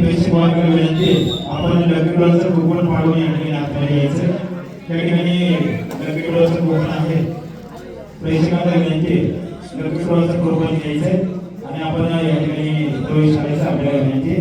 पैसे गोळा करावे विनंती. आपण लग्नविवाहाचं कुपन पाडून या ठिकाणी आतमध्ये यायचं. त्या ठिकाणी लग्नविवाहाचं कुपन आहे. पैसे काढायला विनंती. लग्नविवाहाचं कुपन घ्यायचं आणि आपण या ठिकाणी प्रवेश करायचा आपल्याला विनंती.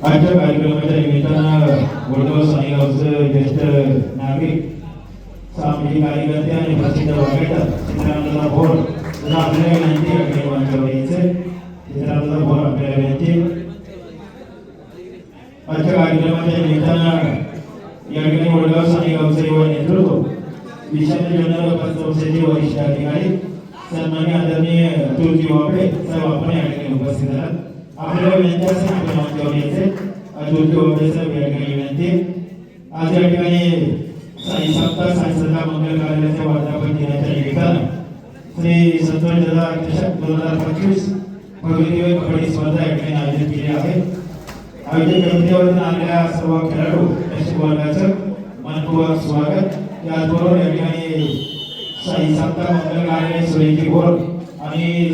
आजच्या कार्यक्रमाच्या निमित्तानं वडगाव सानेगावचं ज्येष्ठ नागरिक सामाजिक कार्यकर्ते आणि प्रसिद्ध वक्ता चित्रानंद भोर आपल्याला विनंती यायचं. चित्रानंद भोर आपल्याला विनंती. आजच्या कार्यक्रमाच्या निमित्तानं या ठिकाणी वडगाव सानेगावचे युवा नेतृत्व विशाल जनरल पंचवंशाचे वरिष्ठ अधिकारी सन्माननीय आदरणीय तुळजी वापडे साहेब आपण या ठिकाणी उपस्थित आहात. आपल्याला विनंती असेल आपण मंचावर यायचे. तुळजी वापडे साहेब या ठिकाणी विनंती. आज या ठिकाणी साई सप्ताह साई सदा मंगल कार्यालयाच्या वर्धापन दिनाच्या निमित्तानं श्री संतोष दादा चषक 2025 भगवती कबड्डी स्पर्धा या ठिकाणी आयोजित केली आहे. आयोजक समितीवरून आलेल्या सर्व खेळाडू दर्शक वर्गाचं मनपूर्वक स्वागत. त्याचबरोबर या ठिकाणी साई सप्ताह मंगल कार्यालय सुरेखी बोर आणि